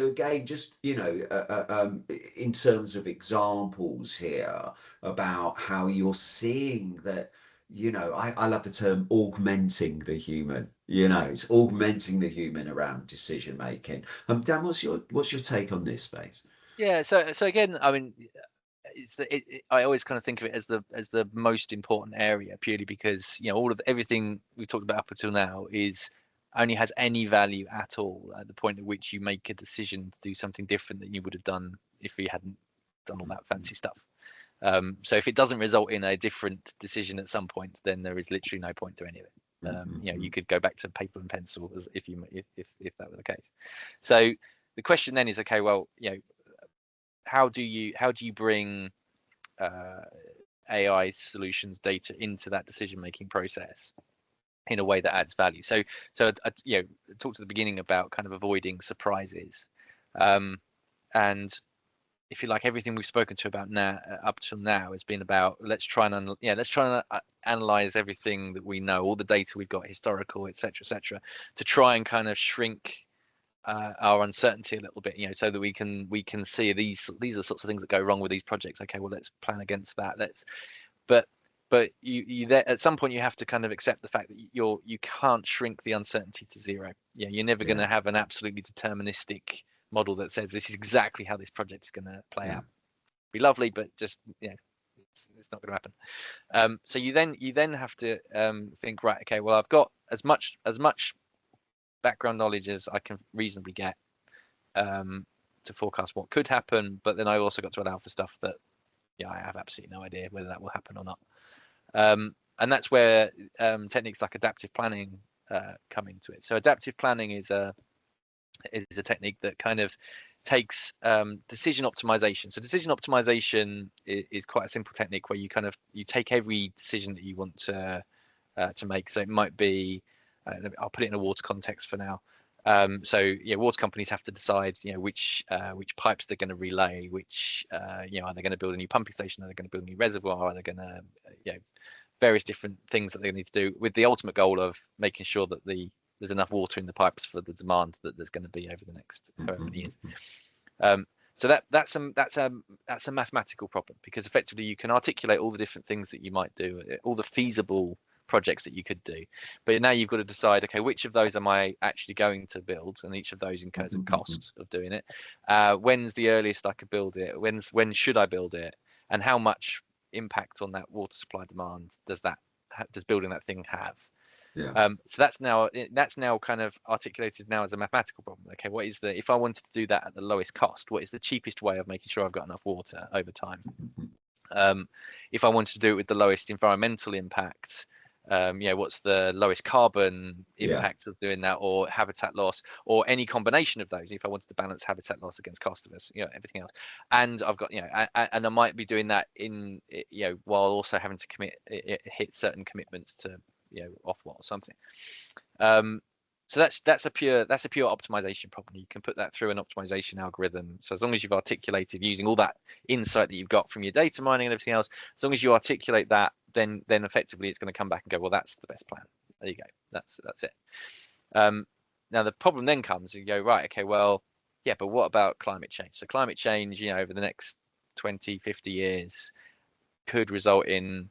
again, just in terms of examples here about how you're seeing that. I love the term augmenting the human. It's augmenting the human around decision making. Dan, what's your take on this space? Yeah. So again, I mean, I always kind of think of it as the most important area, purely because all of everything we've talked about up until now is only has any value at all at the point at which you make a decision to do something different than you would have done if you hadn't done all that fancy stuff. So if it doesn't result in a different decision at some point, then there is literally no point to any of it. You could go back to paper and pencil as if that were the case. So the question then is, okay, well, how do you bring uh, AI solutions data into that decision making process in a way that adds value? So talked at the beginning about kind of avoiding surprises, and if you like, everything we've spoken to about now up till now has been about let's try and analyze everything that we know, all the data we've got, historical, etc., to try and kind of shrink our uncertainty a little bit, so that we can see these are sorts of things that go wrong with these projects. Okay, well, let's plan against that. But you there at some point you have to kind of accept the fact that you can't shrink the uncertainty to zero. You're never going Yeah, to have an absolutely deterministic model that says this is exactly how this project is going to play yeah, out. Be lovely, but just it's not going to happen. So you then have to think, right, okay, well, I've got as much background knowledge as I can reasonably get to forecast what could happen, but then I also got to allow for stuff that I have absolutely no idea whether that will happen or not. And that's where techniques like adaptive planning come into it. So adaptive planning is a technique that kind of takes decision optimization. So decision optimization is quite a simple technique where you take every decision that you want to make. So it might be, I'll put it in a water context for now. So water companies have to decide, which pipes they're going to relay, which are they going to build a new pumping station, are they going to build a new reservoir, are they going to various different things that they need to do, with the ultimate goal of making sure that there's enough water in the pipes for the demand that there's going to be over the next however many years. So that's a mathematical problem, because effectively you can articulate all the different things that you might do, all the feasible projects that you could do, but now you've got to decide, okay, which of those am I actually going to build, and each of those incurs a cost of doing it. When's the earliest I could build it? When should I build it? And how much impact on that water supply demand does building that thing have? So that's now kind of articulated now as a mathematical problem. Okay, if I wanted to do that at the lowest cost, what is the cheapest way of making sure I've got enough water over time? If I wanted to do it with the lowest environmental impact, what's the lowest carbon impact of doing that, or habitat loss, or any combination of those, if I wanted to balance habitat loss against cost of everything else. And I've got and I might be doing that in while also having to hit certain commitments to Ofwat or something. So that's a pure optimization problem. You can put that through an optimization algorithm. So as long as you've articulated, using all that insight that you've got from your data mining and everything else, as long as you articulate that, then effectively it's going to come back and go, well, that's the best plan. There you go. That's it. Now the problem then comes, you go, right, okay, well, yeah, but what about climate change? So climate change, over the next 20, 50 years could result in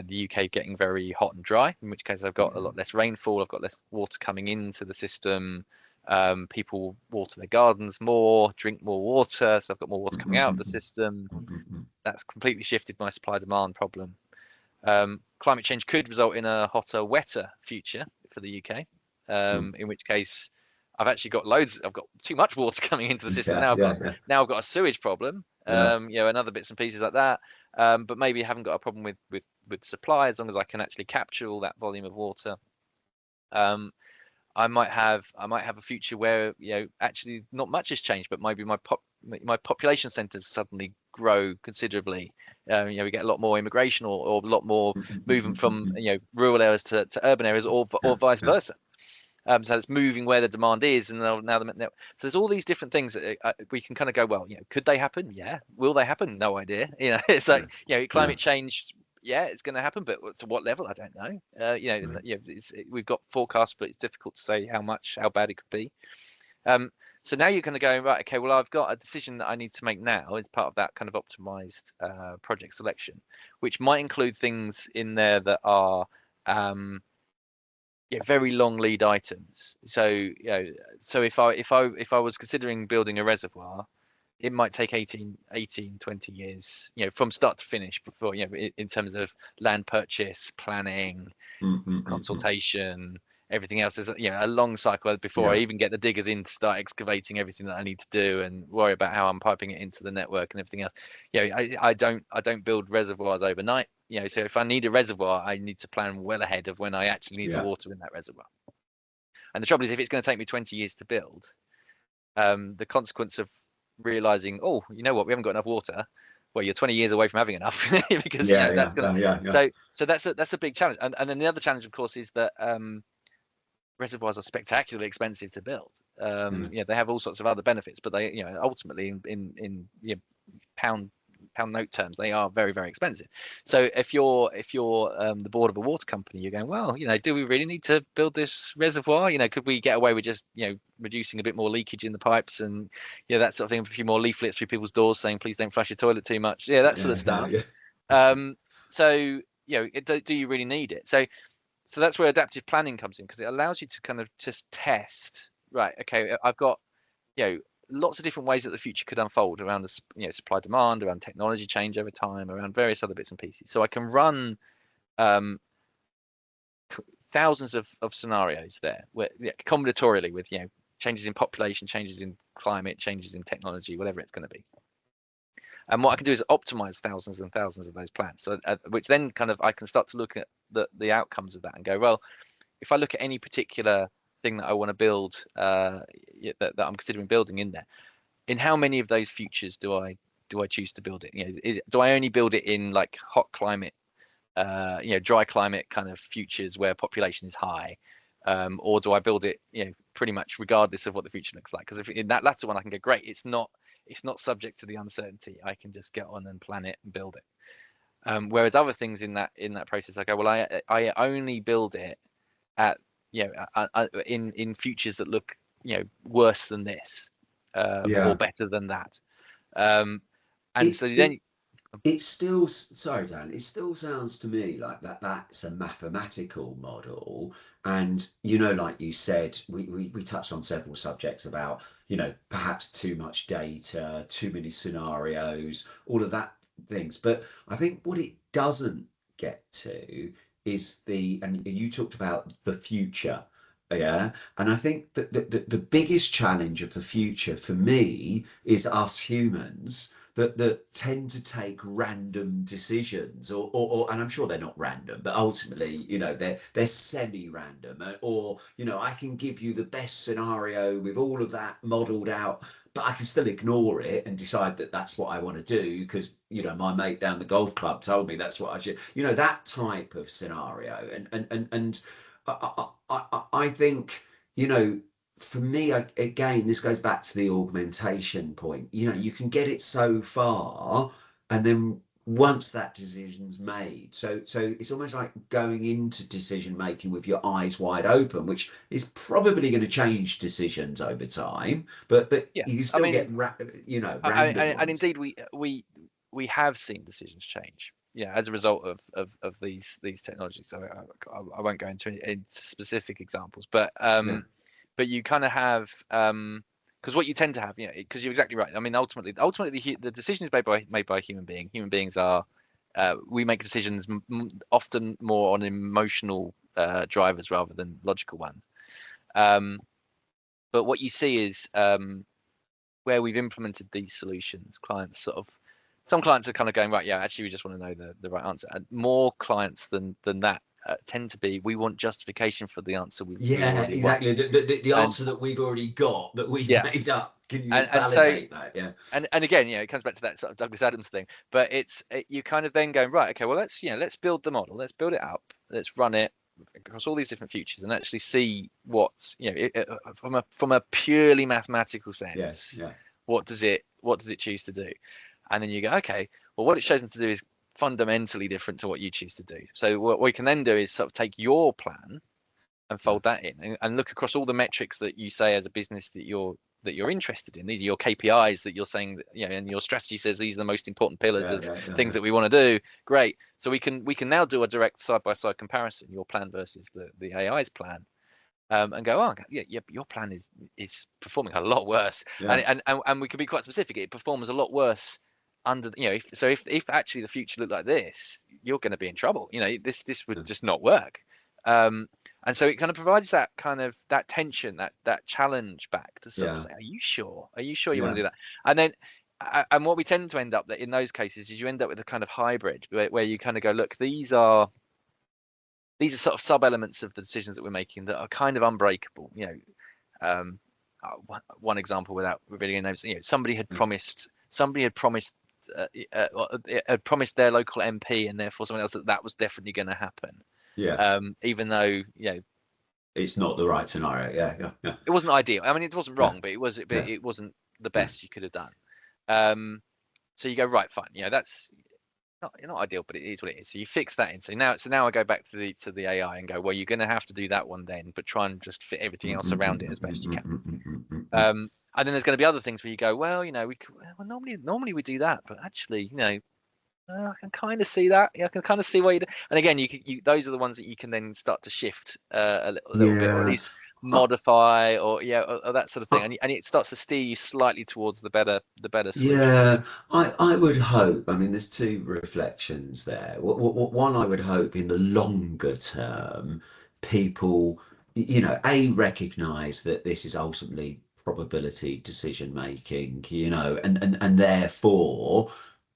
the UK getting very hot and dry, in which case I've got a lot less rainfall, I've got less water coming into the system, people water their gardens more, drink more water, so I've got more water coming out of the system. That's completely shifted my supply demand problem. Climate change could result in a hotter, wetter future for the UK, in which case I've actually got I've got too much water coming into the system. Now I've got a sewage problem, and other bits and pieces like that. But maybe I haven't got a problem with supply, as long as I can actually capture all that volume of water. I might have a future where actually not much has changed, but maybe my population centres suddenly grow considerably. We get a lot more immigration, or a lot more movement from rural areas to urban areas, or vice versa. So it's moving where the demand is, and so there's all these different things that we can kind of go, well, could they happen? Yeah. Will they happen? No idea. It's like climate change. Yeah, it's going to happen, but to what level? I don't know. We've got forecasts, but it's difficult to say how bad it could be. So now you're going to go, right, okay, well, I've got a decision that I need to make now as part of that kind of optimized project selection, which might include things in there that are very long lead items. So if I was considering building a reservoir, it might take 18, 20 years, from start to finish, before, in terms of land purchase, planning, consultation, everything else. There's a long cycle before I even get the diggers in to start excavating everything that I need to do, and worry about how I'm piping it into the network and everything else. I don't build reservoirs overnight. So if I need a reservoir, I need to plan well ahead of when I actually need the water in that reservoir. And the trouble is, if it's going to take me 20 years to build, the consequence of realizing, oh, you know what, we haven't got enough water, well, you're 20 years away from having enough, because that's gonna so that's a big challenge. And then the other challenge, of course, is that reservoirs are spectacularly expensive to build. They have all sorts of other benefits, but they ultimately in pound note terms, they are very, very expensive. So if you're the board of a water company, you're going, well, do we really need to build this reservoir? Could we get away with just reducing a bit more leakage in the pipes, and that sort of thing, a few more leaflets through people's doors saying, please don't flush your toilet too much, that sort of stuff. So do you really need it? So that's where adaptive planning comes in, because it allows you to kind of just test, right, okay, I've got lots of different ways that the future could unfold around the supply demand, around technology change over time, around various other bits and pieces. So I can run thousands of scenarios there, where combinatorially with changes in population, changes in climate, changes in technology, whatever it's going to be. And what I can do is optimize thousands and thousands of those plans. So, which then kind of I can start to look at the outcomes of that and go, well, if I look at any particular thing that I want to build, that I'm considering building in there, in how many of those futures do I choose to build it? Do I only build it in like hot climate, dry climate kind of futures where population is high, or do I build it, pretty much regardless of what the future looks like? Because if in that latter one, I can go, great, it's not subject to the uncertainty. I can just get on and plan it and build it. Whereas other things in that process, I go, well, I only build it at in futures that look worse than this, or better than that. And it, so then it it still, sorry Dan, it still sounds to me like that's a mathematical model. And like you said, we touched on several subjects about perhaps too much data, too many scenarios, all of that things. But I think what it doesn't get to is and you talked about the future. Yeah. And I think that the biggest challenge of the future for me is us humans that tend to take random decisions, or and I'm sure they're not random, but ultimately, they're semi-random, or I can give you the best scenario with all of that modeled out, but I can still ignore it and decide that that's what I want to do because my mate down the golf club told me that's what I should, that type of scenario, and I think for me, again, this goes back to the augmentation point. You can get it so far, and then once that decision's made, so it's almost like going into decision making with your eyes wide open, which is probably going to change decisions over time. But yeah, you I still mean, get random and ones. indeed we have seen decisions change, as a result of these technologies. So I won't go into specific examples, but Yeah, you kind of have, because what you tend to have, because you're exactly right. I mean, ultimately the decision is made by a human being. Human beings are, we make decisions often more on emotional drivers rather than logical ones. But what you see is, where we've implemented these solutions, some clients are kind of going, right, yeah, actually we just want to know the right answer. And more clients than that tend to be, we want justification for the answer we yeah, already want. exactly. The And answer that we've already got, that we've yeah, made up, can you just and so validate that? Yeah, and again, it comes back to that sort of Douglas Adams thing. But you kind of then going, right, okay, well, let's build the model, let's build it up, let's run it across all these different futures and actually see what, from a purely mathematical yeah, sense, yeah, what does it choose to do? And then you go, okay, well, what it shows them to do is fundamentally different to what you choose to do. So what we can then do is sort of take your plan and yeah, fold that in and look across all the metrics that you say as a business that you're interested in. These are your KPIs that you're saying that, and your strategy says these are the most important pillars yeah, of yeah, yeah, things yeah. that we want to do. Great. So we can now do a direct side by side comparison, your plan versus the AI's plan. And go, oh yeah, your plan is performing a lot worse, Yeah. and we can be quite specific. It performs a lot worse under, if actually the future looked like this, you're going to be in trouble. This would Yeah. just not work. And so it kind of provides that kind of that tension, that challenge back to sort of Yeah, say, are you sure? Are you sure you want to yeah, do that? And then, and what we tend to end up that in those cases is you end up with a kind of hybrid where you kind of go, look, these are sort of sub elements of the decisions that we're making that are kind of unbreakable. One example without revealing any names, somebody had promised had promised their local MP and therefore someone else that was definitely going to happen. yeah. Even though It's not the right scenario. Yeah, yeah, yeah, it wasn't ideal. I mean, it wasn't yeah, wrong, but yeah, it wasn't the yeah, best you could have done. So you go, right, fine. That's not ideal, but it is what it is. So you fix that in. So now I go back to the AI and go, well, you're going to have to do that one then, but try and just fit everything Mm, else mm, mm, around it mm, as best you mm, can. mm, mm, mm, mm, mm. And then there's going to be other things where you go, well, normally we do that, but actually, I can kind of see that. I can kind of see why you do. And again, those are the ones that you can then start to shift a little bit, or at Yeah. least I, modify, or that sort of thing. I, And it starts to steer you slightly towards the better solution. yeah, I would hope. I mean, there's two reflections there. One, I would hope in the longer term people, you know, A, recognize that this is ultimately probability decision making, you know, and therefore,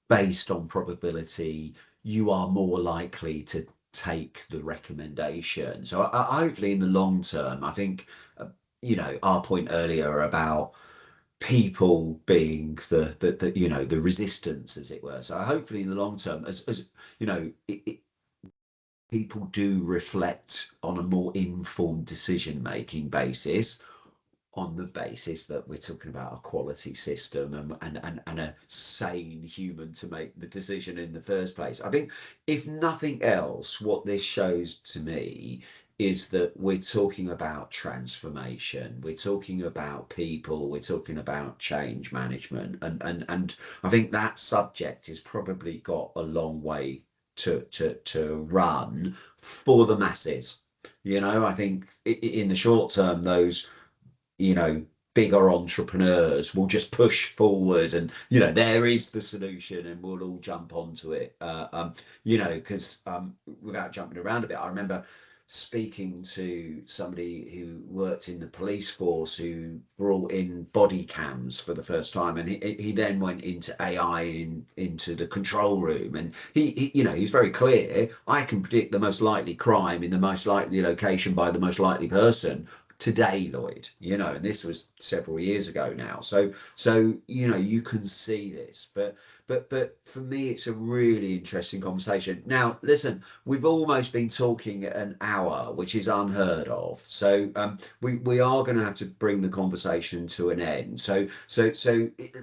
based on probability, you are more likely to take the recommendation. So hopefully in the long term, I think, you know, our point earlier about people being the you know, the resistance, as it were. So hopefully in the long term, as you know, people do reflect on a more informed decision making basis, on the basis that we're talking about a quality system and a sane human to make the decision in the first place. I think, if nothing else, what this shows to me is that we're talking about transformation, we're talking about people, we're talking about change management, and I think that subject has probably got a long way to run for the masses. You know, I think in the short term, those, you know, bigger entrepreneurs will just push forward and, you know, there is the solution and we'll all jump onto it. You know, because without jumping around a bit, I remember speaking to somebody who worked in the police force who brought in body cams for the first time, and he then went into AI into the control room, and he you know, he's very clear: I can predict the most likely crime in the most likely location by the most likely person today, Lloyd, you know, and this was several years ago now. So you know, you can see this, but for me, it's a really interesting conversation. Now, listen, we've almost been talking an hour, which is unheard of. So we are going to have to bring the conversation to an end. So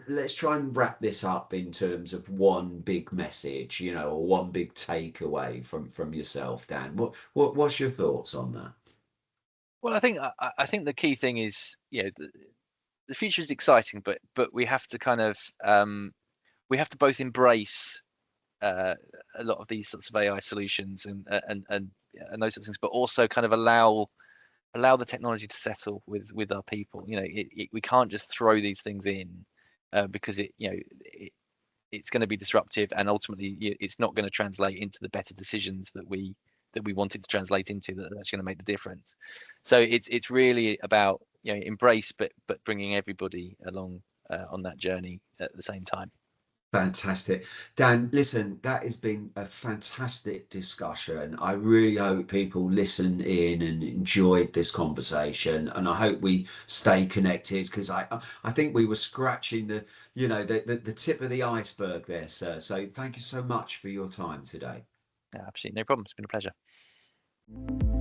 let's try and wrap this up in terms of one big message, you know, or one big takeaway from yourself, Dan. What's your thoughts on that? Well, I think the key thing is, you know, the future is exciting, but we have to kind of we have to both embrace a lot of these sorts of AI solutions and those sorts of things, but also kind of allow the technology to settle with our people. You know, we can't just throw these things in because it's going to be disruptive, and ultimately it's not going to translate into the better decisions that we want it to translate into, that are actually going to make the difference. So it's really about, you know, embrace, but bringing everybody along on that journey at the same time. Fantastic. Dan, listen, that has been a fantastic discussion. I really hope people listen in and enjoyed this conversation. And I hope we stay connected, because I think we were scratching the, you know, the tip of the iceberg there, sir. So thank you so much for your time today. Yeah, absolutely, no problem. It's been a pleasure.